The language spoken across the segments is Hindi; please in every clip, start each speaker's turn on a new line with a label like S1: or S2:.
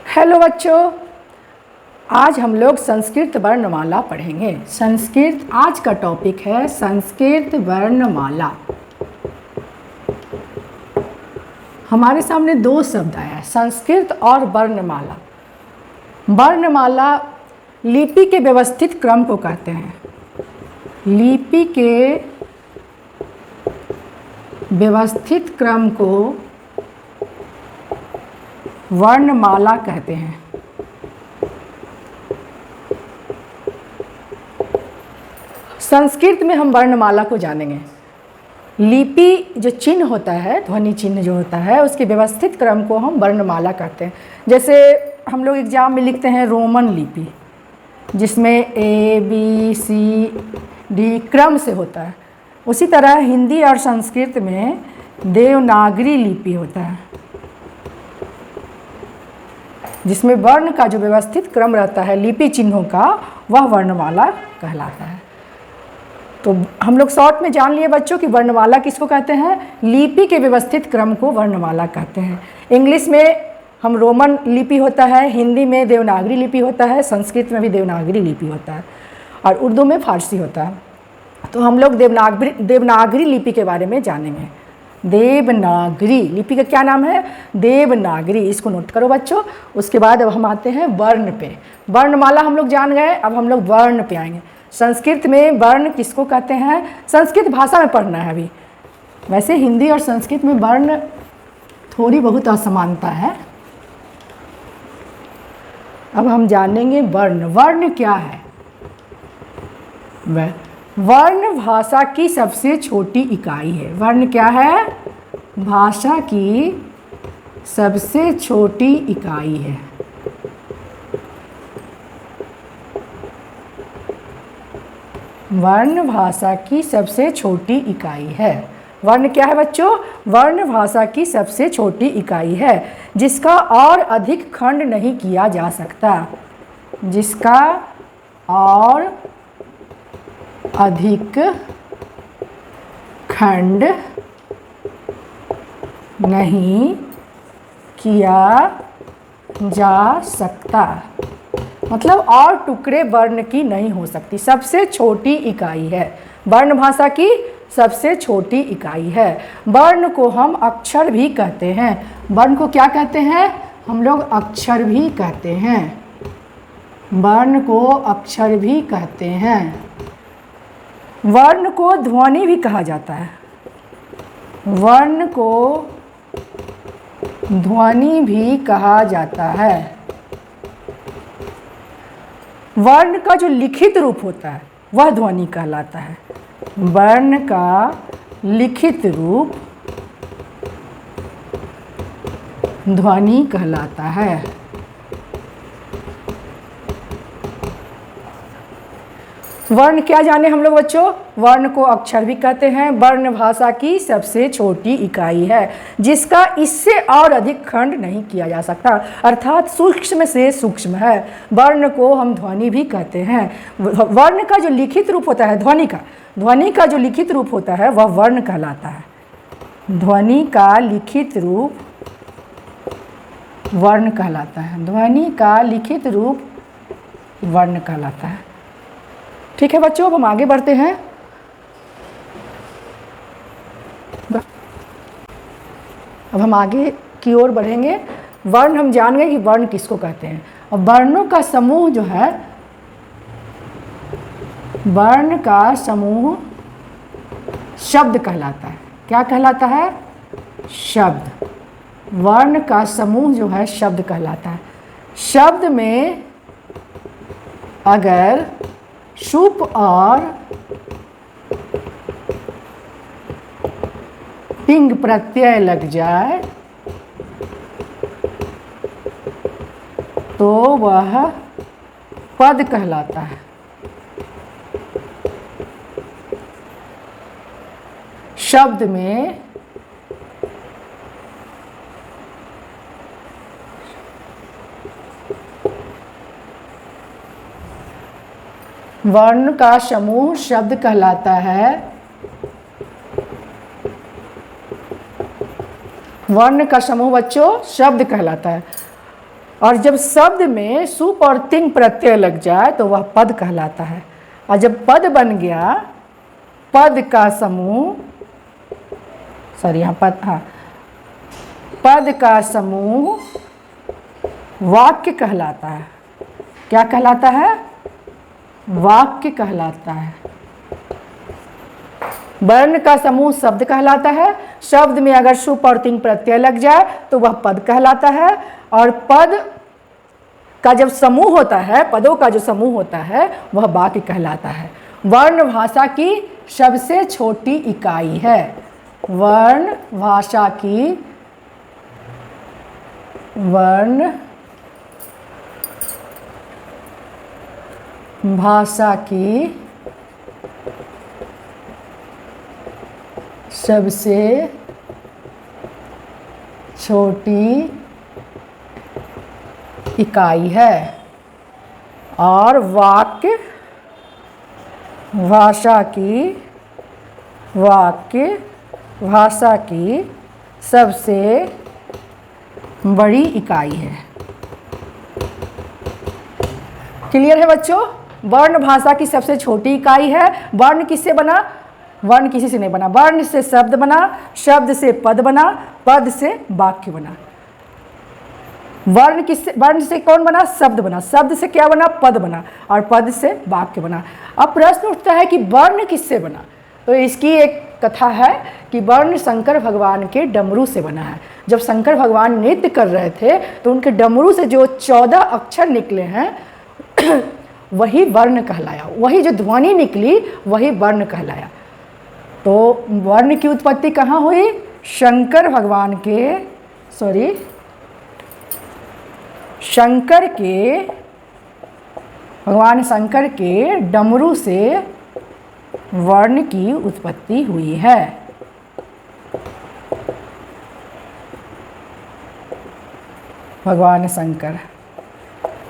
S1: हेलो बच्चों, आज हम लोग संस्कृत वर्णमाला पढ़ेंगे। संस्कृत आज का टॉपिक है संस्कृत वर्णमाला। हमारे सामने दो शब्द आया है, संस्कृत और वर्णमाला। वर्णमाला लिपि के व्यवस्थित क्रम को कहते हैं। लिपि के व्यवस्थित क्रम को वर्णमाला कहते हैं। संस्कृत में हम वर्णमाला को जानेंगे। लिपि जो चिन्ह होता है, ध्वनि चिन्ह जो होता है, उसके व्यवस्थित क्रम को हम वर्णमाला कहते हैं। जैसे हम लोग एग्जाम में लिखते हैं रोमन लिपि, जिसमें ए बी सी डी क्रम से होता है। उसी तरह हिंदी और संस्कृत में देवनागरी लिपि होता है, जिसमें वर्ण का जो व्यवस्थित क्रम रहता है लिपि चिन्हों का, वह वर्णमाला कहलाता है। तो हम लोग शॉर्ट में जान लिए बच्चों कि वर्णमाला किसको कहते हैं। लिपि के व्यवस्थित क्रम को वर्णमाला कहते हैं। इंग्लिश में हम रोमन लिपि होता है, हिंदी में देवनागरी लिपि होता है, संस्कृत में भी देवनागरी लिपि होता है और उर्दू में फारसी होता है। तो हम लोग देवनागरी लिपि के बारे में जानेंगे। देवनागरी लिपि का क्या नाम है? देवनागरी। इसको नोट करो बच्चों। उसके बाद अब हम आते हैं वर्ण पे। वर्णमाला हम लोग जान गए, अब हम लोग वर्ण पे आएंगे। संस्कृत में वर्ण किसको कहते हैं? संस्कृत भाषा में पढ़ना है अभी। वैसे हिंदी और संस्कृत में वर्ण थोड़ी बहुत असमानता है। अब हम जानेंगे वर्ण। वर्ण क्या है? वर्ण भाषा की सबसे छोटी इकाई है। वर्ण क्या है? भाषा की सबसे छोटी इकाई है। वर्ण भाषा की सबसे छोटी इकाई है। वर्ण क्या है बच्चों? वर्ण भाषा की सबसे छोटी इकाई है, जिसका और अधिक खंड नहीं किया जा सकता। जिसका और अधिक खंड नहीं किया जा सकता, मतलब और टुकड़े वर्ण की नहीं हो सकती। सबसे छोटी इकाई है, वर्ण भाषा की सबसे छोटी इकाई है। वर्ण को हम अक्षर भी कहते हैं। वर्ण को क्या कहते हैं? हम लोग अक्षर भी कहते हैं। वर्ण को अक्षर भी कहते हैं। वर्ण को ध्वनि भी कहा जाता है। वर्ण को ध्वनि भी कहा जाता है। वर्ण का जो लिखित रूप होता है वह ध्वनि कहलाता है। वर्ण का लिखित रूप ध्वनि कहलाता है। वर्ण क्या जाने हम लोग बच्चों? वर्ण को अक्षर भी कहते हैं। वर्ण भाषा की सबसे छोटी इकाई है, जिसका इससे और अधिक खंड नहीं किया जा सकता, अर्थात सूक्ष्म से सूक्ष्म है। वर्ण को हम ध्वनि भी कहते हैं। वर्ण का जो लिखित रूप होता है, ध्वनि का जो लिखित रूप होता है वह वर्ण कहलाता है। ध्वनि का लिखित रूप वर्ण कहलाता है। ध्वनि का लिखित रूप वर्ण कहलाता है। ठीक है बच्चों, अब हम आगे बढ़ते हैं। अब हम आगे की ओर बढ़ेंगे। वर्ण हम जान गए कि वर्ण किसको कहते हैं। और वर्णों का समूह जो है, वर्ण का समूह शब्द कहलाता है। क्या कहलाता है? शब्द। वर्ण का समूह जो है शब्द कहलाता है। शब्द में अगर शुप और तिंग प्रत्यय लग जाए तो वह पद कहलाता है। शब्द में वर्ण का समूह शब्द कहलाता है। वर्ण का समूह बच्चों शब्द कहलाता है। और जब शब्द में सुप और तिंग प्रत्यय लग जाए तो वह पद कहलाता है। और जब पद बन गया, पद का समूह, सॉरी यहाँ पद, हाँ, पद का समूह वाक्य कहलाता है। क्या कहलाता है? वाक्य कहलाता है। वर्ण का समूह शब्द कहलाता है। शब्द में अगर सुप और तिंग प्रत्यय लग जाए तो वह पद कहलाता है। और पद का जब समूह होता है, पदों का जो समूह होता है वह वाक्य कहलाता है। वर्ण भाषा की सबसे छोटी इकाई है। वर्ण भाषा की, वर्ण भाषा की सबसे छोटी इकाई है। और वाक्य भाषा की, वाक्य भाषा की सबसे बड़ी इकाई है। क्लियर है बच्चों? वर्ण भाषा की सबसे छोटी इकाई है। वर्ण किससे बना? वर्ण किसी से नहीं बना। वर्ण से शब्द बना, शब्द से पद बना, पद से वाक्य बना। वर्ण किससे, वर्ण से कौन बना? शब्द बना। शब्द से क्या बना? पद बना। और पद से वाक्य बना। अब प्रश्न उठता है कि वर्ण किससे बना? तो इसकी एक कथा है कि वर्ण शंकर भगवान के डमरू से बना है। जब शंकर भगवान नृत्य कर रहे थे तो उनके डमरू से जो 14 अक्षर निकले हैं वही वर्ण कहलाया। वही जो ध्वनि निकली वही वर्ण कहलाया। तो वर्ण की उत्पत्ति कहाँ हुई? शंकर भगवान के, सॉरी, शंकर के, भगवान शंकर के डमरू से वर्ण की उत्पत्ति हुई है। भगवान शंकर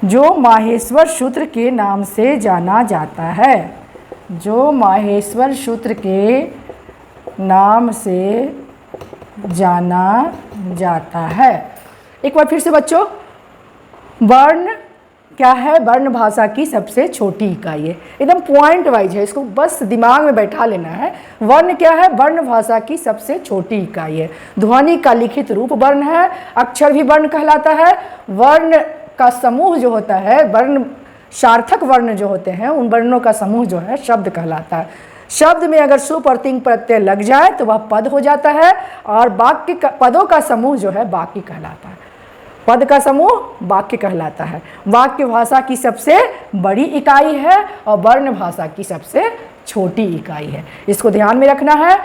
S1: जो माहेश्वर सूत्र के नाम से जाना जाता है, जो माहेश्वर सूत्र के नाम से जाना जाता है। एक बार फिर से बच्चों, वर्ण क्या है? वर्ण भाषा की सबसे छोटी इकाई है। एकदम पॉइंट वाइज है, इसको बस दिमाग में बैठा लेना है। वर्ण क्या है? वर्ण भाषा की सबसे छोटी इकाई है। ध्वनि का लिखित रूप वर्ण है। अक्षर भी वर्ण कहलाता है। वर्ण का समूह जो होता है, वर्ण सार्थक वर्ण जो होते हैं, उन वर्णों का समूह जो है शब्द कहलाता है। शब्द में अगर सुप और तिंग प्रत्यय लग जाए तो वह पद हो जाता है। और वाक्य का, पदों का समूह जो है वाक्य कहलाता है। पद का समूह वाक्य कहलाता है। वाक्य भाषा की सबसे बड़ी इकाई है और वर्ण भाषा की सबसे छोटी इकाई है। इसको ध्यान में रखना है।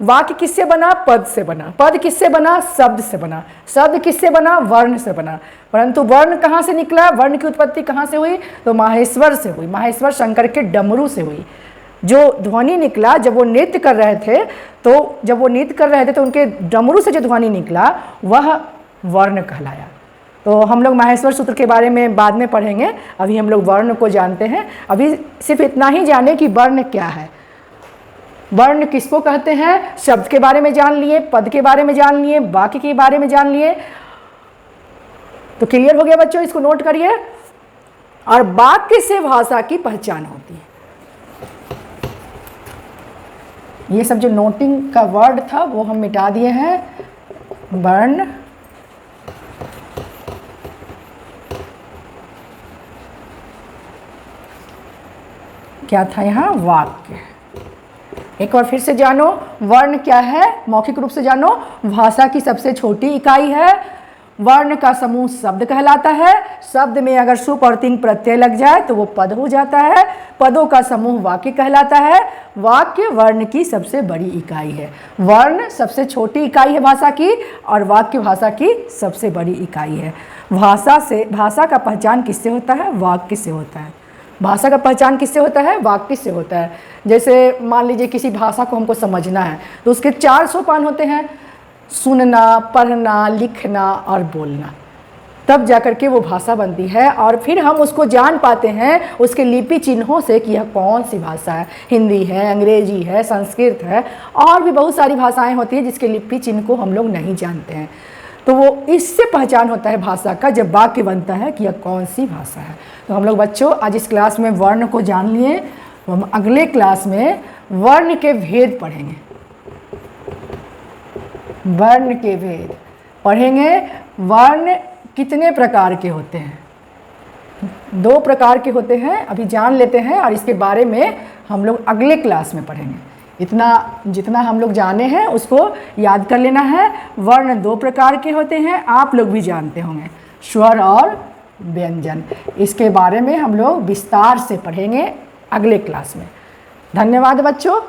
S1: वाक्य किससे बना? पद से बना। पद किससे बना? शब्द से बना। शब्द किससे बना? वर्ण से बना। परंतु वर्ण कहाँ से निकला? वर्ण की उत्पत्ति कहाँ से हुई? तो माहेश्वर से हुई। माहेश्वर शंकर के डमरू से हुई। जो ध्वनि निकला जब वो नृत्य कर रहे थे, तो उनके डमरू से जो ध्वनि निकला वह वर्ण कहलाया। तो हम लोग माहेश्वर सूत्र के बारे में बाद में पढ़ेंगे। अभी हम लोग वर्ण को जानते हैं। अभी सिर्फ इतना ही जाने कि वर्ण क्या है, वर्ण किसको कहते हैं। शब्द के बारे में जान लिए, पद के बारे में जान लिए, वाक्य के बारे में जान लिए। तो क्लियर हो गया बच्चों? इसको नोट करिए। और वाक्य से भाषा की पहचान होती है। ये सब जो नोटिंग का वर्ड था वो हम मिटा दिए हैं। वर्ण, क्या था यहाँ? वाक्य। एक बार फिर से जानो, वर्ण क्या है? मौखिक रूप से जानो, भाषा की सबसे छोटी इकाई है। वर्ण का समूह शब्द कहलाता है। शब्द में अगर सुप और तिंग प्रत्यय लग जाए तो वो पद हो जाता है। पदों का समूह वाक्य कहलाता है। वाक्य वर्ण की सबसे बड़ी इकाई है। वर्ण सबसे छोटी इकाई है भाषा की और वाक्य भाषा की सबसे बड़ी इकाई है। भाषा का पहचान किससे होता है? वाक्य से होता है। भाषा का पहचान किससे होता है? वाक्य से होता है। जैसे मान लीजिए किसी भाषा को हमको समझना है तो उसके 4 सोपान होते हैं, सुनना, पढ़ना, लिखना और बोलना। तब जाकर के वो भाषा बनती है और फिर हम उसको जान पाते हैं उसके लिपि चिन्हों से कि यह कौन सी भाषा है। हिंदी है, अंग्रेजी है, संस्कृत है और भी बहुत सारी भाषाएं होती हैं जिसके लिपि चिन्ह को हम लोग नहीं जानते हैं। तो वो इससे पहचान होता है भाषा का जब वाक्य बनता है कि यह कौन सी भाषा है। तो हम लोग बच्चों आज इस क्लास में वर्ण को जान लिए, तो हम अगले क्लास में वर्ण के भेद पढ़ेंगे। वर्ण के भेद पढ़ेंगे। वर्ण कितने प्रकार के होते हैं? 2 प्रकार के होते हैं, अभी जान लेते हैं और इसके बारे में हम लोग अगले क्लास में पढ़ेंगे। इतना जितना हम लोग जाने हैं उसको याद कर लेना है। वर्ण 2 प्रकार के होते हैं, आप लोग भी जानते होंगे, स्वर और व्यंजन। इसके बारे में हम लोग विस्तार से पढ़ेंगे अगले क्लास में। धन्यवाद बच्चों।